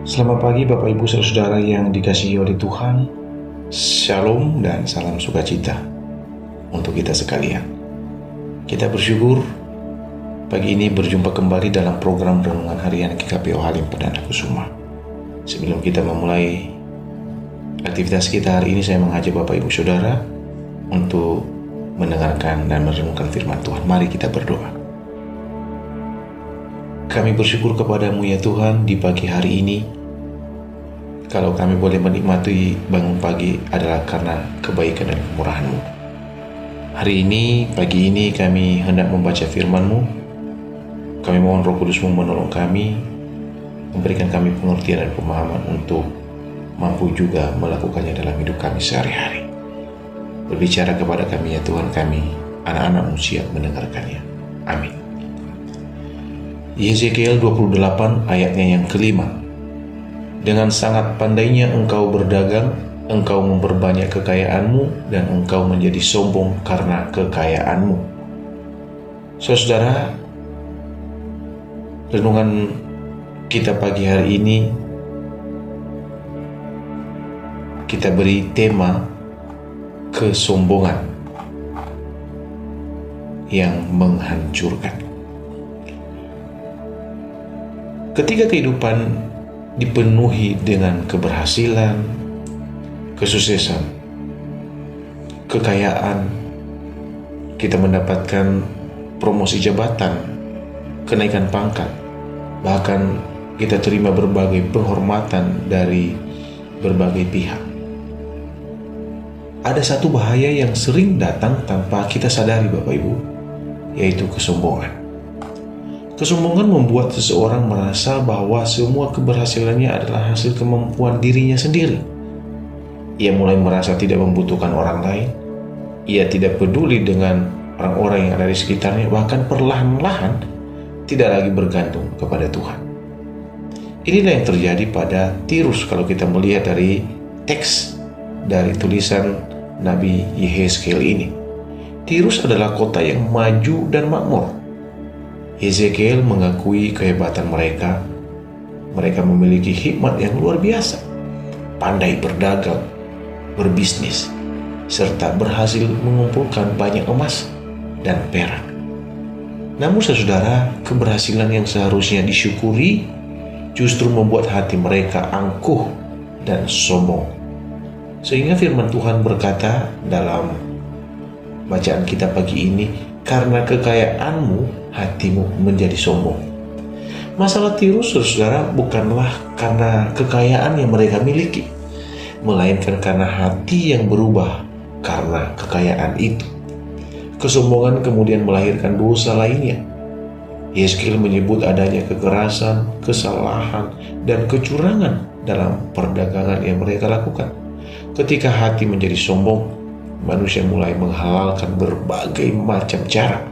Selamat pagi Bapak Ibu Saudara yang dikasihi oleh Tuhan. Shalom dan salam sukacita untuk kita sekalian. Kita bersyukur pagi ini berjumpa kembali dalam program Renungan Harian GKPO Halim Perdana Kusuma. Sebelum kita memulai aktivitas kita hari ini, saya mengajak Bapak Ibu Saudara untuk mendengarkan dan merenungkan firman Tuhan. Mari kita berdoa. Kami bersyukur kepadamu ya Tuhan di pagi hari ini. Kalau kami boleh menikmati bangun pagi adalah karena kebaikan dan kemurahan-Mu. Hari ini, pagi ini kami hendak membaca firman-Mu. Kami mohon Roh Kudus-Mu menolong kami, memberikan kami pengertian dan pemahaman untuk mampu juga melakukannya dalam hidup kami sehari-hari. Berbicara kepada kami ya Tuhan, kami anak-anak-Mu siap mendengarkannya. Amin. Yeskiel 28 ayatnya yang kelima. Dengan sangat pandainya engkau berdagang, engkau memperbanyak kekayaanmu, dan engkau menjadi sombong karena kekayaanmu. Saudara, renungan kita pagi hari ini, kita beri tema kesombongan yang menghancurkan. Ketika kehidupan dipenuhi dengan keberhasilan, kesuksesan, kekayaan, kita mendapatkan promosi jabatan, kenaikan pangkat, bahkan kita terima berbagai penghormatan dari berbagai pihak. Ada satu bahaya yang sering datang tanpa kita sadari Bapak Ibu, yaitu kesombongan. Kesombongan membuat seseorang merasa bahwa semua keberhasilannya adalah hasil kemampuan dirinya sendiri. Ia mulai merasa tidak membutuhkan orang lain. Ia tidak peduli dengan orang-orang yang ada di sekitarnya, bahkan perlahan-lahan tidak lagi bergantung kepada Tuhan. Inilah yang terjadi pada Tirus kalau kita melihat dari teks dari tulisan Nabi Yeskiel ini. Tirus adalah kota yang maju dan makmur. Yeskiel mengakui kehebatan mereka. Mereka memiliki hikmat yang luar biasa, pandai berdagang, berbisnis, serta berhasil mengumpulkan banyak emas dan perak. Namun saudara, keberhasilan yang seharusnya disyukuri justru membuat hati mereka angkuh dan sombong. Sehingga firman Tuhan berkata dalam bacaan kita pagi ini, karena kekayaanmu, hatimu menjadi sombong. Masalah Tirus, saudara, bukanlah karena kekayaan yang mereka miliki, melainkan karena hati yang berubah karena kekayaan itu. Kesombongan kemudian melahirkan dosa lainnya. Yeskiel menyebut adanya kekerasan, kesalahan, dan kecurangan dalam perdagangan yang mereka lakukan. Ketika hati menjadi sombong, manusia mulai menghalalkan berbagai macam cara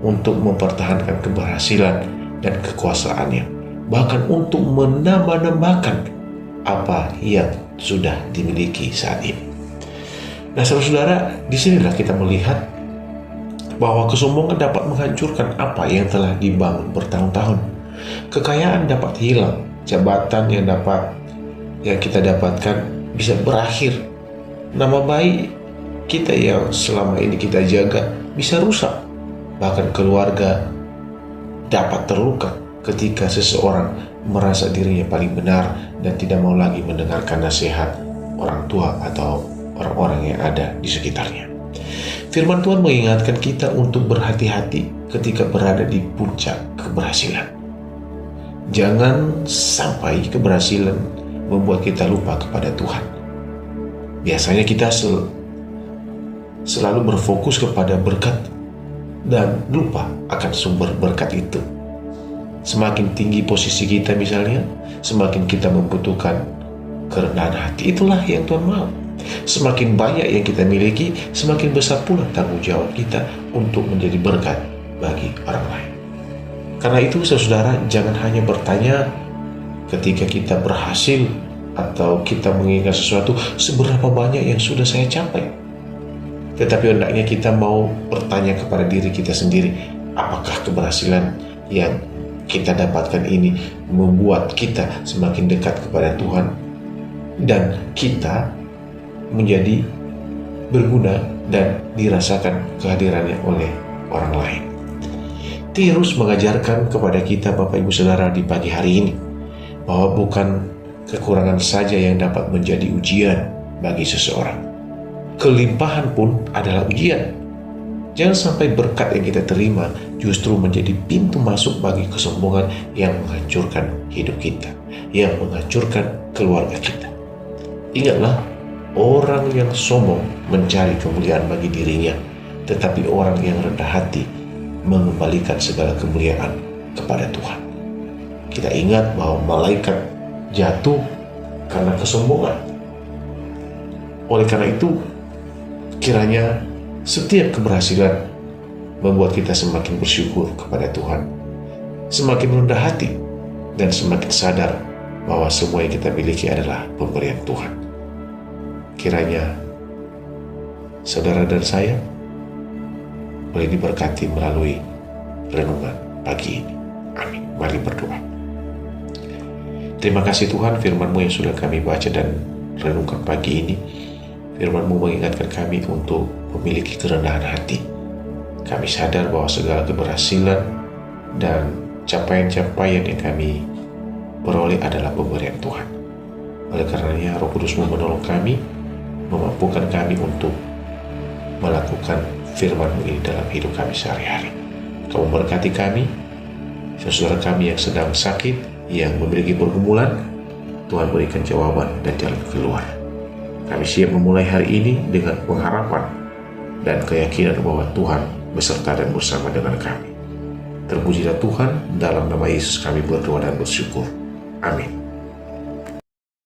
untuk mempertahankan keberhasilan dan kekuasaannya, bahkan untuk menambah-nambahkan apa yang sudah dimiliki saat ini. Nah, saudara, disinilah kita melihat bahwa kesombongan dapat menghancurkan apa yang telah dibangun bertahun-tahun. Kekayaan dapat hilang, jabatan yang kita dapatkan bisa berakhir, nama baik kita yang selama ini kita jaga bisa rusak. Bahkan keluarga dapat terluka ketika seseorang merasa dirinya paling benar dan tidak mau lagi mendengarkan nasihat orang tua atau orang-orang yang ada di sekitarnya. Firman Tuhan mengingatkan kita untuk berhati-hati ketika berada di puncak keberhasilan. Jangan sampai keberhasilan membuat kita lupa kepada Tuhan. Biasanya kita selalu berfokus kepada berkat dan lupa akan sumber berkat itu. Semakin tinggi posisi kita misalnya, semakin kita membutuhkan kerendahan hati. Itulah yang Tuhan mau. Semakin banyak yang kita miliki, semakin besar pula tanggung jawab kita untuk menjadi berkat bagi orang lain. Karena itu saudara, jangan hanya bertanya ketika kita berhasil atau kita mengingat sesuatu, seberapa banyak yang sudah saya capai. Tetapi hendaknya kita mau bertanya kepada diri kita sendiri, apakah keberhasilan yang kita dapatkan ini membuat kita semakin dekat kepada Tuhan dan kita menjadi berguna dan dirasakan kehadirannya oleh orang lain. Terus mengajarkan kepada kita Bapak Ibu Saudara di pagi hari ini bahwa bukan kekurangan saja yang dapat menjadi ujian bagi seseorang. Kelimpahan pun adalah ujian. Jangan sampai berkat yang kita terima justru menjadi pintu masuk bagi kesombongan yang menghancurkan hidup kita, yang menghancurkan keluarga kita. Ingatlah, orang yang sombong mencari kemuliaan bagi dirinya, tetapi orang yang rendah hati mengembalikan segala kemuliaan kepada Tuhan. Kita ingat bahwa malaikat jatuh karena kesombongan. Oleh karena itu, kiranya setiap keberhasilan membuat kita semakin bersyukur kepada Tuhan, semakin rendah hati, dan semakin sadar bahwa semua yang kita miliki adalah pemberian Tuhan. Kiranya saudara dan saya boleh diberkati melalui renungan pagi ini. Amin. Mari berdoa. Terima kasih Tuhan, firman-Mu yang sudah kami baca dan renungkan pagi ini. Firman-Mu mengingatkan kami untuk memiliki kerendahan hati. Kami sadar bahwa segala keberhasilan dan capaian-capaian yang kami peroleh adalah pemberian Tuhan. Oleh karenanya Roh Kudus-Mu menolong kami, memampukan kami untuk melakukan firman-Mu ini dalam hidup kami sehari-hari. Kau memberkati kami, saudara kami yang sedang sakit, yang memiliki pergumulan, Tuhan berikan jawaban dan jalan keluar. Kami siap memulai hari ini dengan pengharapan dan keyakinan bahwa Tuhan beserta dan bersama dengan kami. Terpujilah Tuhan, dalam nama Yesus kami berdoa dan bersyukur. Amin.